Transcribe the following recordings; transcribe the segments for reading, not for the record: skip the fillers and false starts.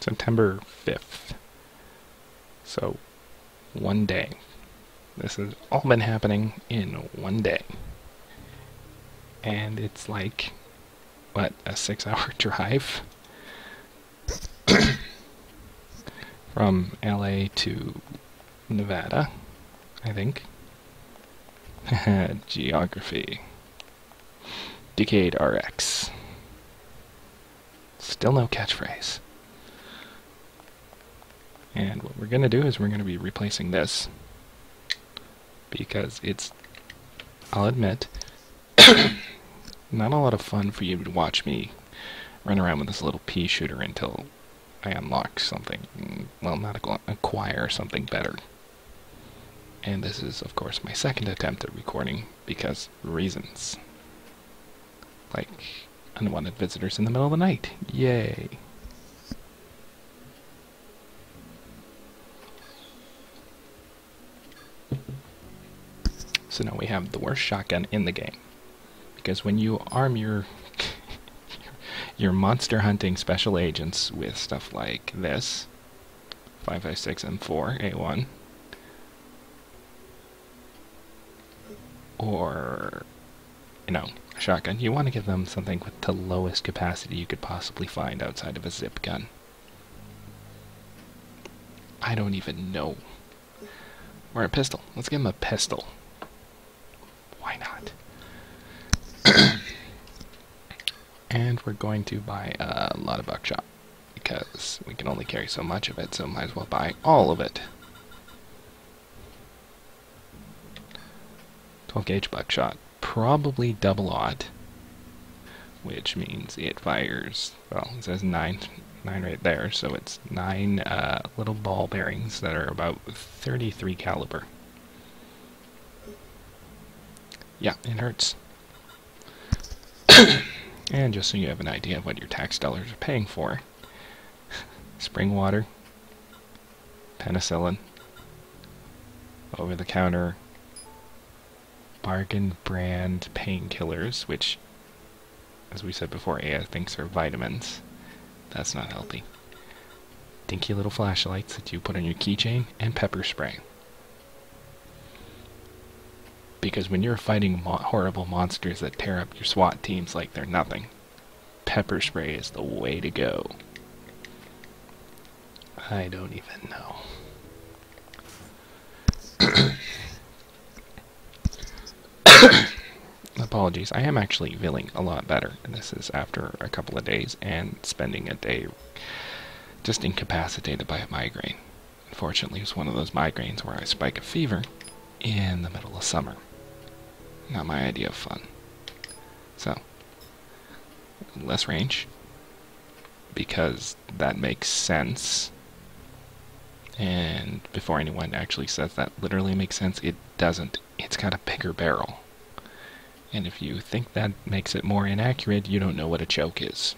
September 5th. So, one day. This has all been happening in one day. And it's like, what, a 6-hour drive? From LA to Nevada, I think. Geography. DecadeRX. Still no catchphrase. And what we're going to do is we're going to be replacing this. Because it's, I'll admit, not a lot of fun for you to watch me run around with this little pea shooter until I unlock something, well, not acquire something better. And this is, of course, my second attempt at recording because reasons. Like unwanted visitors in the middle of the night. Yay. So now we have the worst shotgun in the game. Because when you arm your monster hunting special agents with stuff like this, 5.56 M4 A1, or, you know, a shotgun, you want to give them something with the lowest capacity you could possibly find outside of a zip gun. I don't even know. Or a pistol. Let's give them a pistol. Why not? And we're going to buy a lot of buckshot, because we can only carry so much of it, so might as well buy all of it. 12 gauge buckshot, probably double-aught, which means it fires, well, it says 9 right there, so it's 9 little ball bearings that are about 33 caliber. Yeah, it hurts. And just so you have an idea of what your tax dollars are paying for, spring water, penicillin, over-the-counter, bargain brand painkillers, which, as we said before, AI thinks are vitamins. That's not healthy. Dinky little flashlights that you put on your keychain, and pepper spray. Because when you're fighting horrible monsters that tear up your SWAT teams like they're nothing, pepper spray is the way to go. I don't even know. Apologies, I am actually feeling a lot better, and this is after a couple of days and spending a day just incapacitated by a migraine. Unfortunately, it's one of those migraines where I spike a fever in the middle of summer. Not my idea of fun. So, less range, because that makes sense. And before anyone actually says that literally makes sense, it doesn't. It's got a bigger barrel. And if you think that makes it more inaccurate, you don't know what a choke is.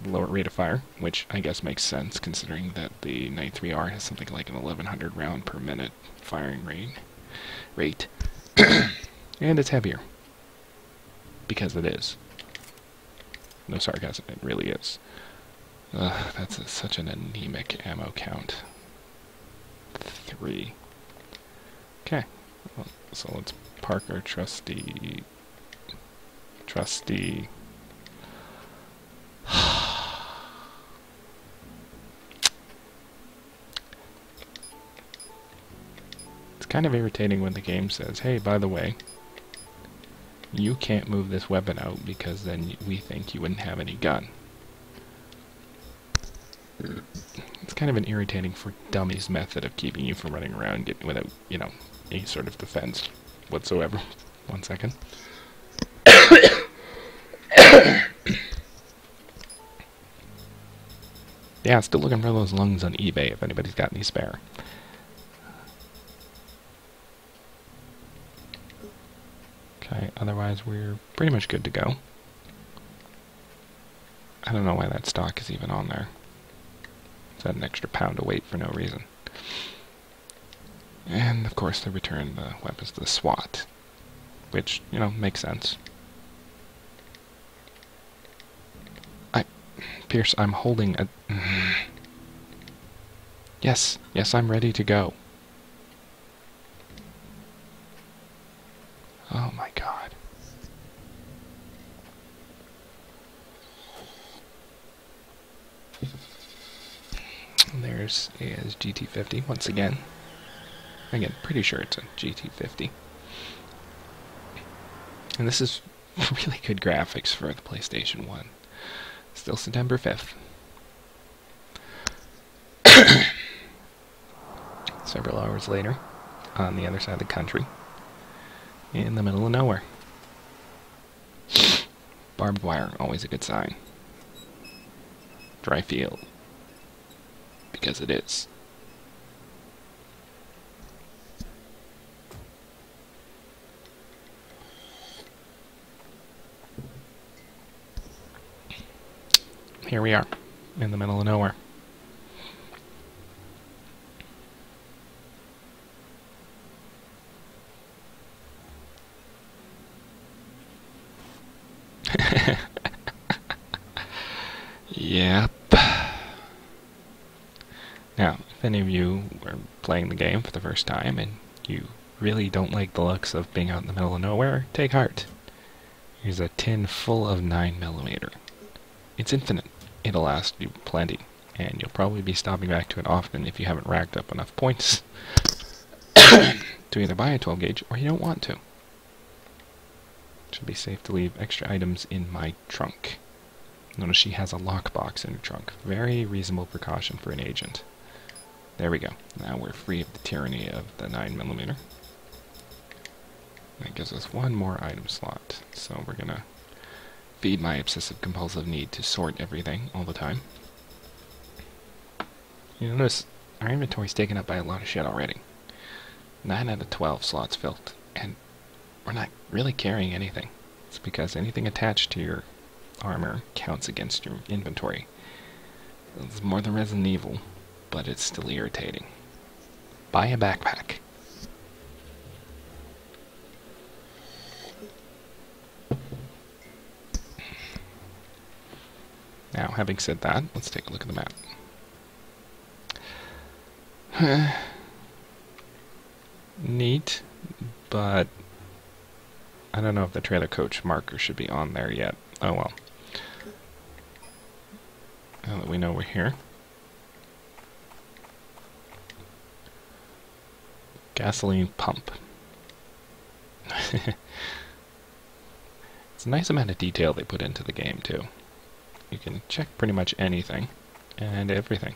Lower rate of fire, which I guess makes sense considering that the 93R has something like an 1100 round per minute firing rate. And it's heavier. Because it is. No sarcasm, it really is. That's such an anemic ammo count. 3. Okay, well, so let's park our trusty... It's kind of irritating when the game says, hey, by the way, you can't move this weapon out because then we think you wouldn't have any gun. It's kind of an irritating for dummies method of keeping you from running around without, you know, any sort of defense whatsoever. 1 second. Yeah, still looking for those lungs on eBay if anybody's got any spare. Okay, otherwise we're pretty much good to go. I don't know why that stock is even on there. It's at an extra pound of weight for no reason. And, of course, they return the weapons to the SWAT. Which, you know, makes sense. Pierce, I'm holding a... Yes, yes, I'm ready to go. Oh my god. There's is GT50 once again. Again, pretty sure it's a GT50. And this is really good graphics for the PlayStation 1. Still September 5th. Several hours later, on the other side of the country, in the middle of nowhere. Barbed wire, always a good sign. Dry field. Because it is. Here we are, in the middle of nowhere. Yep. Now, if any of you are playing the game for the first time and you really don't like the looks of being out in the middle of nowhere, take heart. Here's a tin full of 9mm. It's infinite. It'll last you plenty, and you'll probably be stopping back to it often if you haven't racked up enough points to either buy a 12 gauge or you don't want to. It should be safe to leave extra items in my trunk. Notice she has a lockbox in her trunk. Very reasonable precaution for an agent. There we go. Now we're free of the tyranny of the 9mm. That gives us one more item slot. So we're gonna feed my obsessive compulsive need to sort everything all the time. You notice our inventory's taken up by a lot of shit already. 9 out of 12 slots filled, and we're not really carrying anything. It's because anything attached to your armor counts against your inventory. It's more than Resident Evil, but it's still irritating. Buy a backpack. Now, having said that, let's take a look at the map. Neat, but I don't know if the trailer coach marker should be on there yet. Oh well. Now that we know we're here. Gasoline pump. It's a nice amount of detail they put into the game, too. You can check pretty much anything and everything.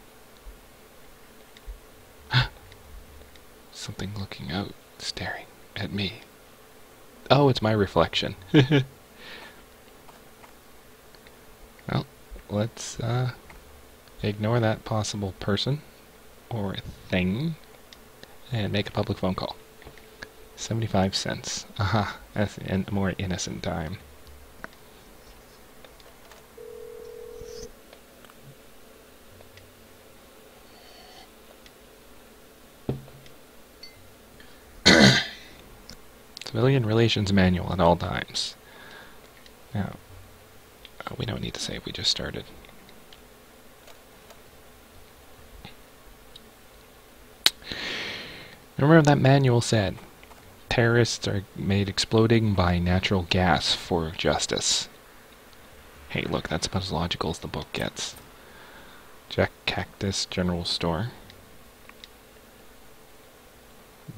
Something looking out, staring at me. Oh, it's my reflection. Well, let's ignore that possible person or thing and make a public phone call. 75 cents. Aha, that's a more innocent time. Civilian Relations Manual at all times. Now, we don't need to save, we just started. Remember that manual said, terrorists are made exploding by natural gas for justice. Hey, look, that's about as logical as the book gets. Jack Cactus General Store.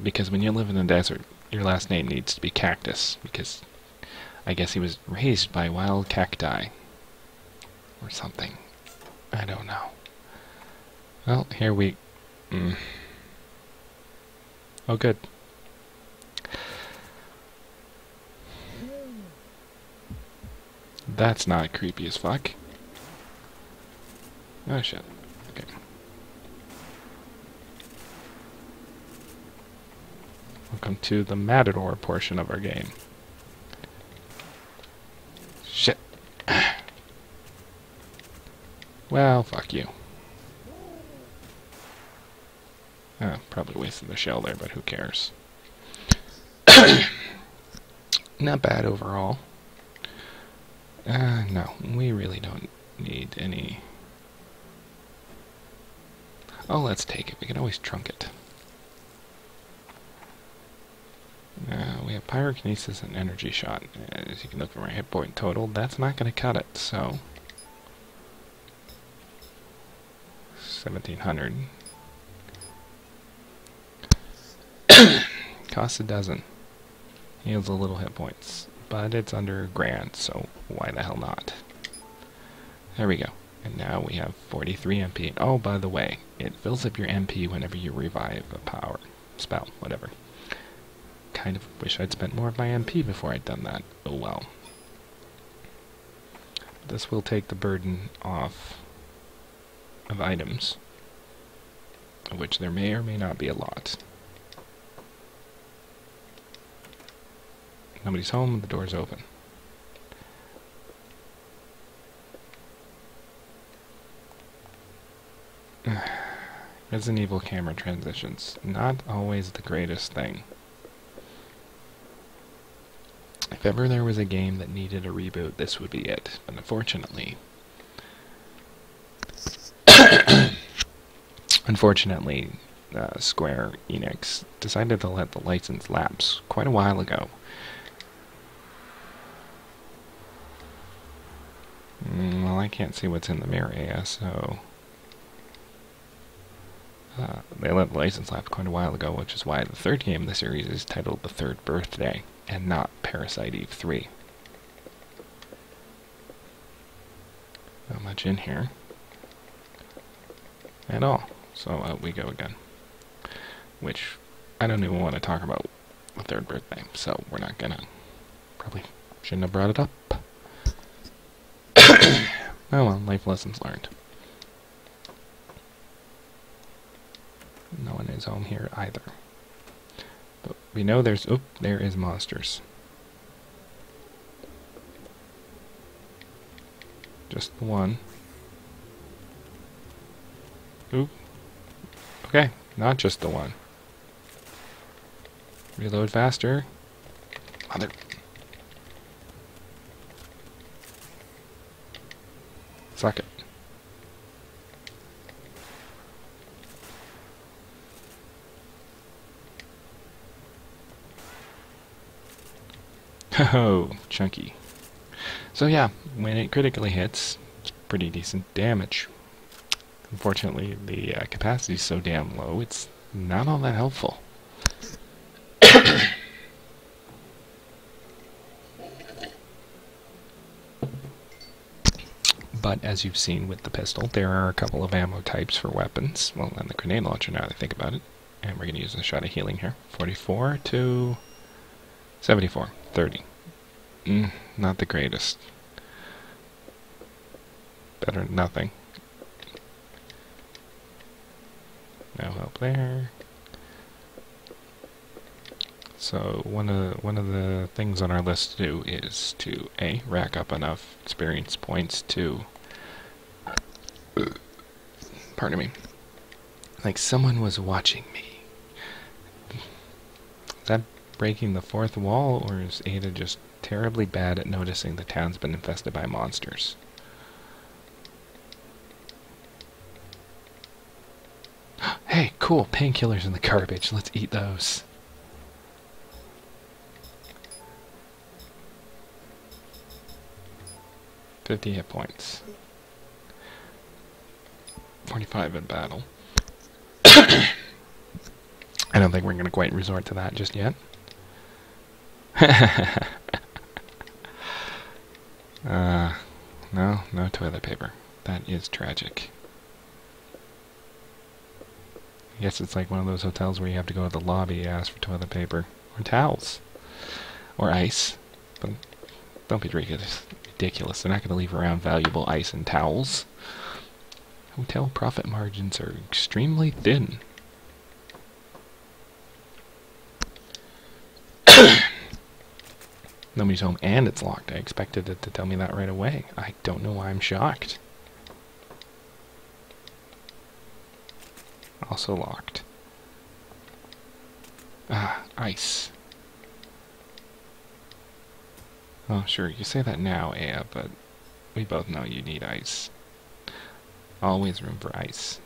Because when you live in the desert, your last name needs to be Cactus, because I guess he was raised by wild cacti. Or something. I don't know. Well, here we... Oh, good. That's not creepy as fuck. Oh, shit. Okay. Welcome to the Matador portion of our game. Shit. Well, fuck you. Probably wasted the shell there, but who cares? Not bad overall. No, we really don't need any Oh, let's take it. We can always trunk it. We have pyrokinesis and energy shot. As you can look at my hit point total, that's not going to cut it, so 1700. Costs a dozen. Heals a little hit points, but it's under $1,000, so why the hell not? There we go. And now we have 43 MP. Oh, by the way, it fills up your MP whenever you revive a power spell, whatever. Kind of wish I'd spent more of my MP before I'd done that. Oh well. This will take the burden off of items, of which there may or may not be a lot. Nobody's home, the door's open. Resident Evil camera transitions. Not always the greatest thing. If ever there was a game that needed a reboot, this would be it. But unfortunately... Square Enix decided to let the license lapse quite a while ago. Well, I can't see what's in the mirror, so... they let the license lapse quite a while ago, which is why the third game in the series is titled The Third Birthday, and not Parasite Eve 3. Not much in here at all, so out we go again. Which, I don't even want to talk about the third birthday, so we're not gonna. Probably shouldn't have brought it up. Oh well, life lessons learned. No one is home here either. But we know there's... Oop, there is monsters. Just the one. Oop. Okay, not just the one. Reload faster. Mother... Suck it. Oh, chunky. So yeah, when it critically hits, it's pretty decent damage. Unfortunately, the capacity is so damn low, it's not all that helpful. But as you've seen with the pistol, there are a couple of ammo types for weapons. Well, and the grenade launcher now that I think about it. And we're going to use a shot of healing here. 44 to 74. 30. Not the greatest. Better than nothing. No help there. So one of the things on our list to do is to A, rack up enough experience points to pardon me. Like someone was watching me. Is that breaking the fourth wall, or is Ada just terribly bad at noticing the town's been infested by monsters? Hey, cool, painkillers in the garbage. Let's eat those. $50 hit points. 45 in battle. I don't think we're going to quite resort to that just yet. No toilet paper. That is tragic. I guess it's like one of those hotels where you have to go to the lobby and ask for toilet paper. Or towels. Or ice. But don't be ridiculous. They're not going to leave around valuable ice and towels. Hotel profit margins are extremely thin. Nobody's home and it's locked. I expected it to tell me that right away. I don't know why I'm shocked. Also locked. Ah, ice. Oh, sure, you say that now, Aya, but we both know you need ice. Always room for ice.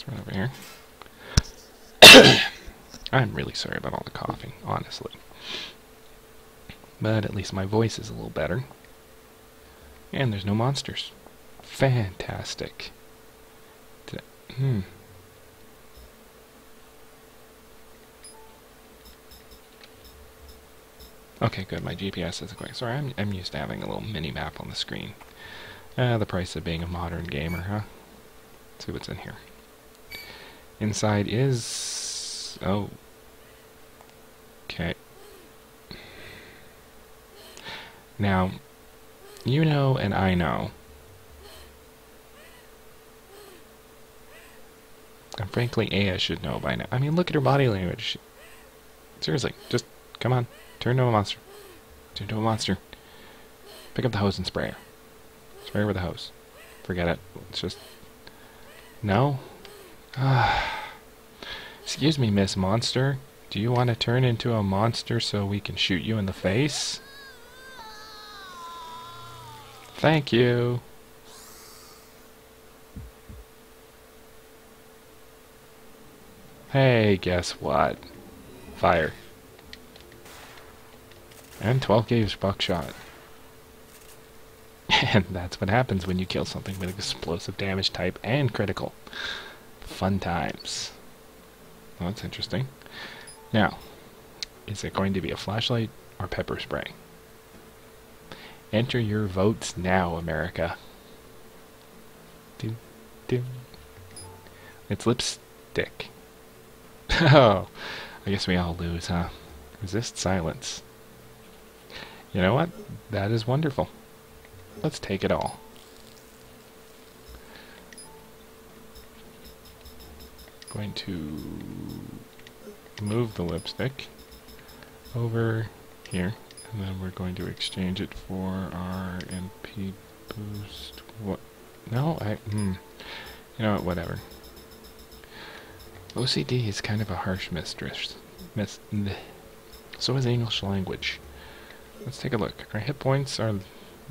Let's run over here. I'm really sorry about all the coughing, honestly. But at least my voice is a little better. And there's no monsters. Fantastic. Okay, good. My GPS isn't going. Sorry, I'm used to having a little mini-map on the screen. The price of being a modern gamer, huh? Let's see what's in here. Inside is... oh. Okay. Now, you know and I know. And frankly, Aya should know by now. I mean, look at her body language. Seriously, just, come on. Turn into a monster. Turn into a monster. Pick up the hose and spray her. Spray her with the hose. Forget it. It's just... no? Excuse me, Miss Monster. Do you want to turn into a monster so we can shoot you in the face? Thank you. Hey, guess what? Fire. And 12 gauge buckshot. And that's what happens when you kill something with explosive damage type and critical. Fun times. Well, that's interesting. Now, is it going to be a flashlight or pepper spray? Enter your votes now, America. It's lipstick. Oh, I guess we all lose, huh? Resist silence. You know what? That is wonderful. Let's take it all. Going to move the lipstick over here, and then we're going to exchange it for our MP boost. What? No, you know what? Whatever. OCD is kind of a harsh mistress. So is English language. Let's take a look. Our hit points are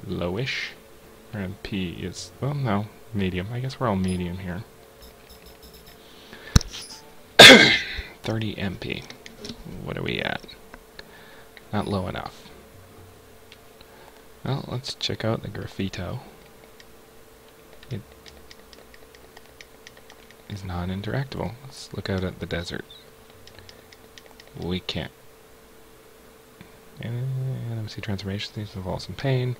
lowish. Our MP is, well, no, medium. I guess we're all medium here. 30 MP. What are we at? Not low enough. Well, let's check out the graffito. It is non-interactable. Let's look out at the desert. We can't. And MC transformations these involve some pain.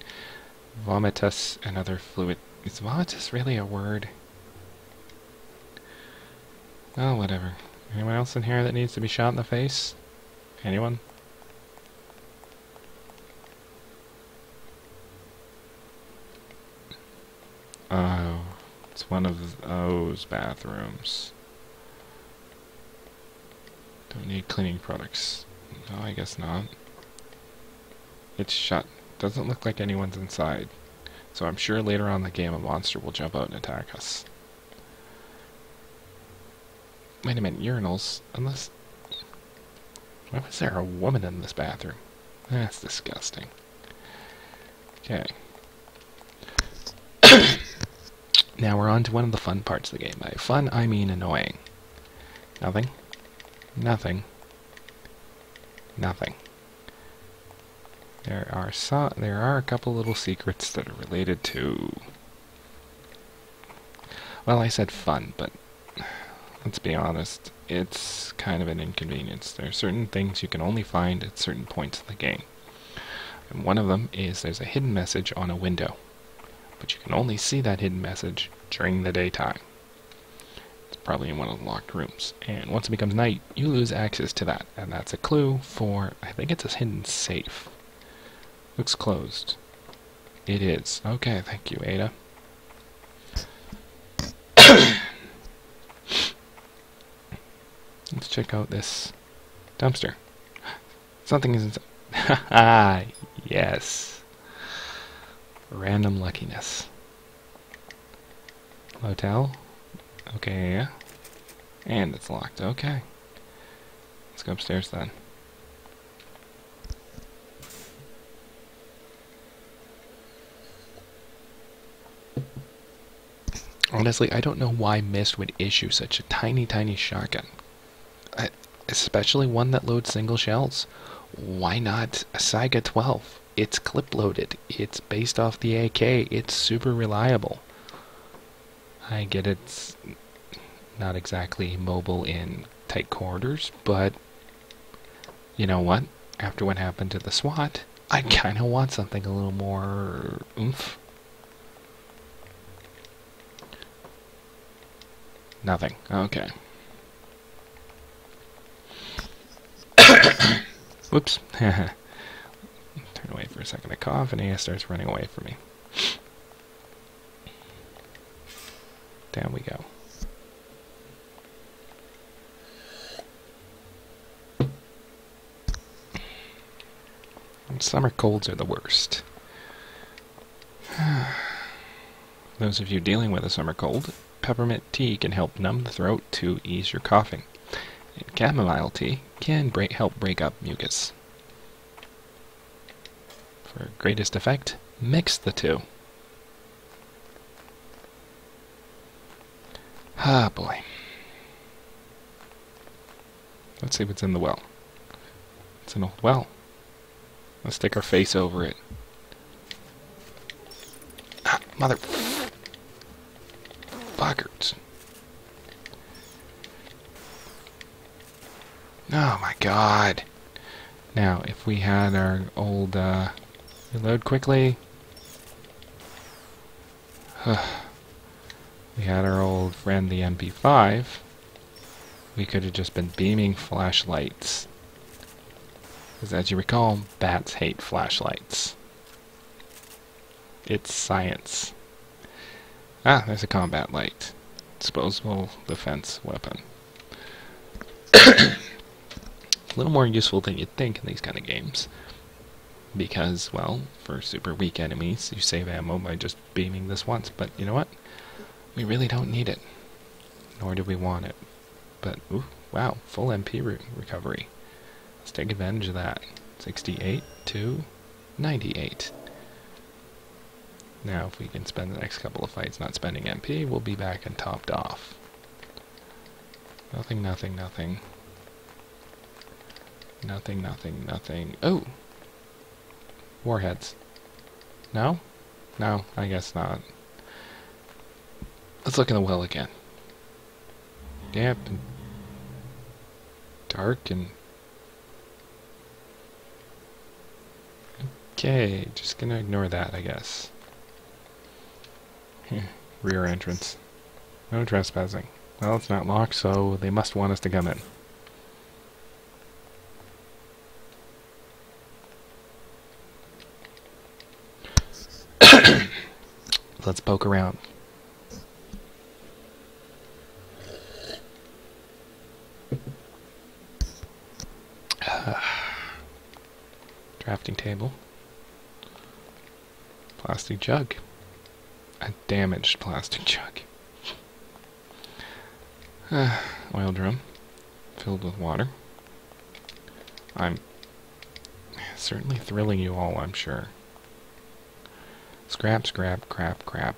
Vomitus and other fluid. Is vomitus really a word? Oh, whatever. Anyone else in here that needs to be shot in the face? Anyone? Oh, it's one of those bathrooms. Don't need cleaning products. No, I guess not. It's shut. Doesn't look like anyone's inside. So I'm sure later on in the game a monster will jump out and attack us. Wait a minute, urinals? Unless... why was there a woman in this bathroom? That's disgusting. Okay. Now we're on to one of the fun parts of the game. By fun, I mean annoying. Nothing. Nothing. Nothing. There are a couple little secrets that are related to... well, I said fun, but let's be honest, it's kind of an inconvenience. There are certain things you can only find at certain points in the game. And one of them is there's a hidden message on a window. But you can only see that hidden message during the daytime. It's probably in one of the locked rooms. And once it becomes night, you lose access to that. And that's a clue for, I think it's a hidden safe. Looks closed. It is. Okay, thank you, Ada. Let's check out this dumpster. Something is inside. Ah, yes. Random luckiness. Hotel. Okay. And it's locked. Okay. Let's go upstairs then. honestly, I don't know why Myst would issue such a tiny, tiny shotgun. Especially one that loads single shells. Why not a Saiga 12? It's clip loaded. It's based off the AK. It's super reliable. I get it's not exactly mobile in tight quarters, but you know what? After what happened to the SWAT, I kind of want something a little more oomph. Nothing. Okay. Whoops. Turn away for a second to cough, and he starts running away from me. Down we go. Summer colds are the worst. Those of you dealing with a summer cold, peppermint tea can help numb the throat to ease your coughing. And chamomile tea can help break up mucus. For greatest effect, mix the two. Ah, boy. Let's see what's in the well. It's an old well. Let's stick our face over it. Ah, mother... fuckers. Oh my god. Now, if we had our old, reload quickly. We had our old friend, the MP5. We could have just been beaming flashlights. Because as you recall, bats hate flashlights. It's science. Ah, there's a combat light. Disposable defense weapon. A little more useful than you'd think in these kind of games. Because, well, for super weak enemies, you save ammo by just beaming this once. But you know what? We really don't need it. Nor do we want it. But, ooh, wow, full MP recovery. Let's take advantage of that. 68 to 98. Now, if we can spend the next couple of fights not spending MP, we'll be back and topped off. Nothing, nothing, nothing. Nothing, nothing, nothing. Oh! Warheads. No? No, I guess not. Let's look in the well again. Damp and dark and... Okay, just gonna ignore that, I guess. Rear entrance. No trespassing. Well, it's not locked, so they must want us to come in. Let's poke around. Drafting table. Plastic jug. A damaged plastic jug. Oil drum. Filled with water. I'm certainly thrilling you all, I'm sure. Scrap, scrap, crap, crap.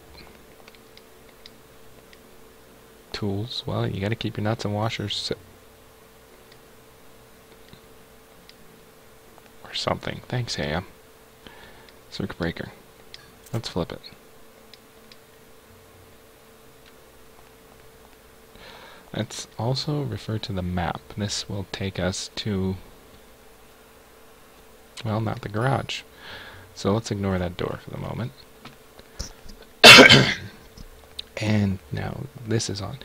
Tools. Well, you gotta keep your nuts and washers or something. Thanks, Ham. Circuit breaker. Let's flip it. Let's also refer to the map. This will take us to, well, not the garage. So let's ignore that door for the moment. And now this is on.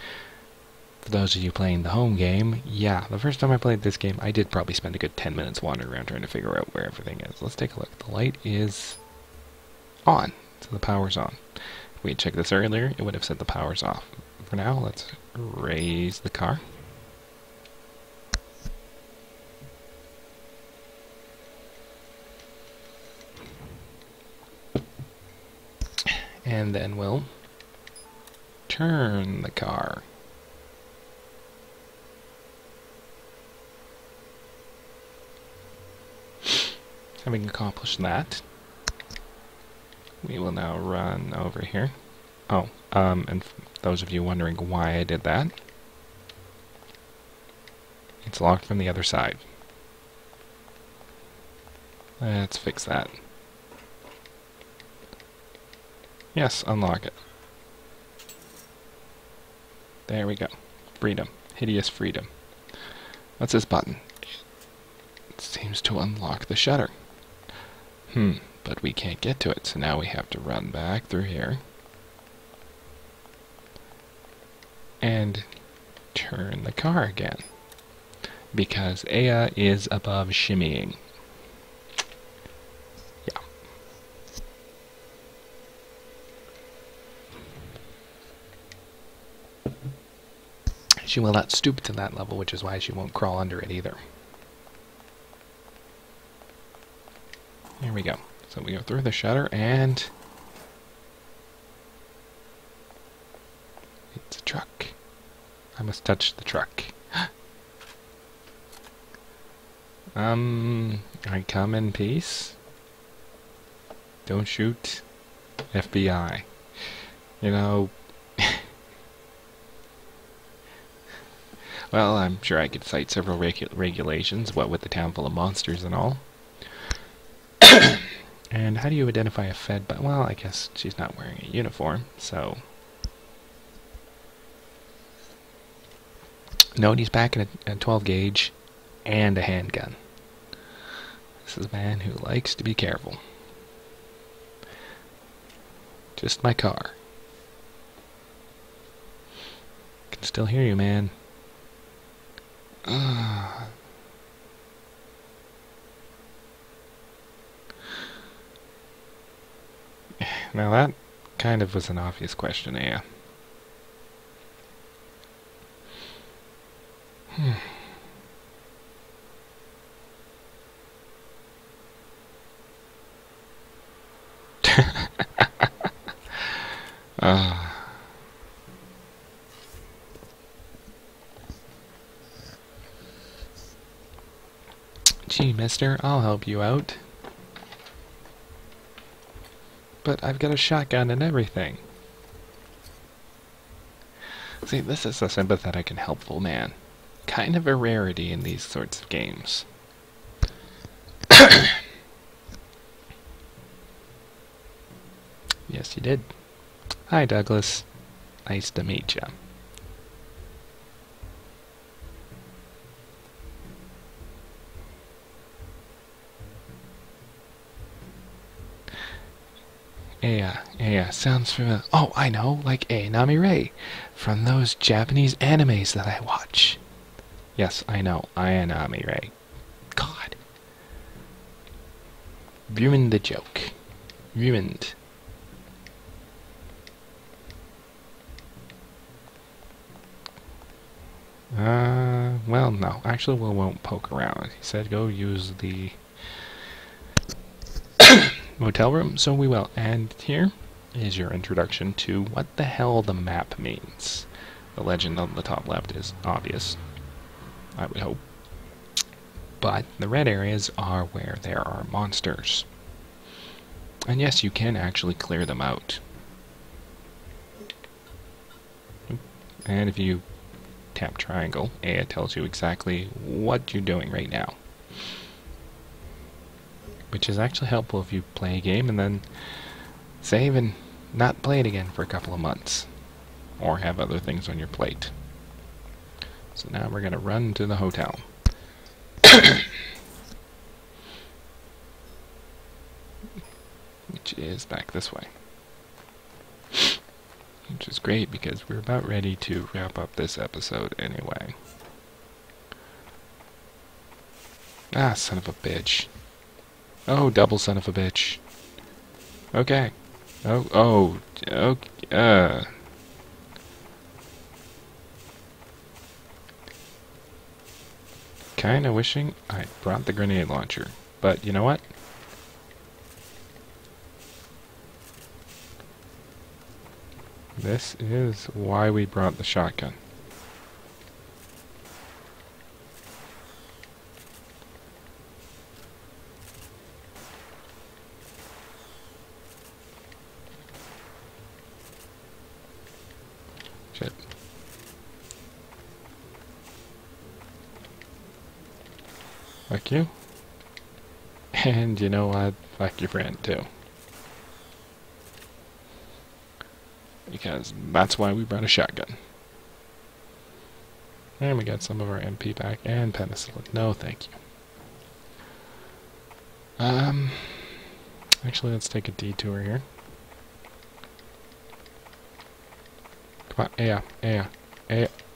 For those of you playing the home game, yeah, the first time I played this game, I did probably spend a good 10 minutes wandering around trying to figure out where everything is. Let's take a look. The light is on, so the power's on. If we had checked this earlier, it would have said the power's off. For now, let's raise the car. And then we'll turn the car. Having accomplished that, we will now run over here. Oh, and those of you wondering why I did that, it's locked from the other side. Let's fix that. Yes, unlock it. There we go. Freedom. Hideous freedom. What's this button? It seems to unlock the shutter. But we can't get to it, so now we have to run back through here. And turn the car again. Because Aya is above shimmying. Yeah. She will not stoop to that level, which is why she won't crawl under it either. Here we go. So we go through the shutter and... it's a truck. I must touch the truck. I come in peace. Don't shoot. FBI. You know... well, I'm sure I could cite several regulations, what with the town full of monsters and all. And how do you identify a Fed? But well, I guess she's not wearing a uniform, so... no, he's back in a 12 gauge and a handgun. This is a man who likes to be careful. Just my car. Can still hear you, man. Now that kind of was an obvious question, yeah. Gee, mister, I'll help you out. But I've got a shotgun and everything. See, this is a sympathetic and helpful man. Kind of a rarity in these sorts of games. Yes, you did. Hi, Douglas. Nice to meet you. Yeah, sounds familiar. Oh, I know, like Nami Rei, from those Japanese animes that I watch. Yes, I know, Nami Rei. God. Ruined the joke. Ruined. Well, no. Actually, we won't poke around. He said go use the motel room, so we will. And here is your introduction to what the hell the map means. The legend on the top left is obvious, I would hope. But the red areas are where there are monsters. And yes, you can actually clear them out. And if you tap triangle, it tells you exactly what you're doing right now. Which is actually helpful if you play a game and then save and not play it again for a couple of months. Or have other things on your plate. So now we're going to run to the hotel. Which is back this way. Which is great because we're about ready to wrap up this episode anyway. Ah, son of a bitch. Oh, double son of a bitch. Okay. Okay. Kinda wishing I brought the grenade launcher. But you know what? This is why we brought the shotgun. Fuck you. And you know what? Fuck your friend too. Because that's why we brought a shotgun. And we got some of our MP back and penicillin. No, thank you. Actually, let's take a detour here. Come on, yeah.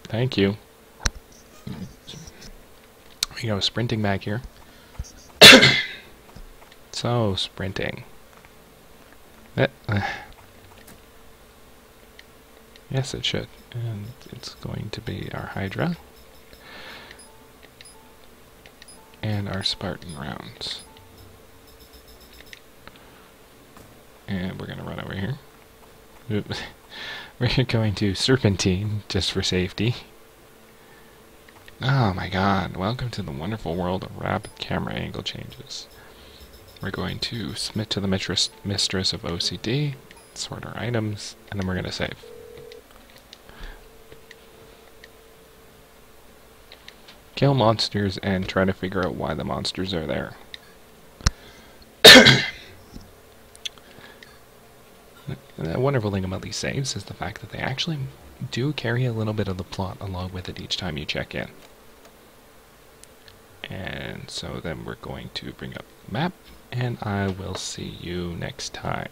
Thank you. We go sprinting back here. So, sprinting. Yes, it should. And it's going to be our Hydra. And our Spartan rounds. And we're going to run over here. We're going to serpentine, just for safety. Oh my god, welcome to the wonderful world of rapid camera angle changes. We're going to submit to the mistress of OCD, sort our items, and then we're going to save. Kill monsters and try to figure out why the monsters are there. The wonderful thing about these saves is the fact that they actually do carry a little bit of the plot along with it each time you check in. And so then we're going to bring up the map, and I will see you next time.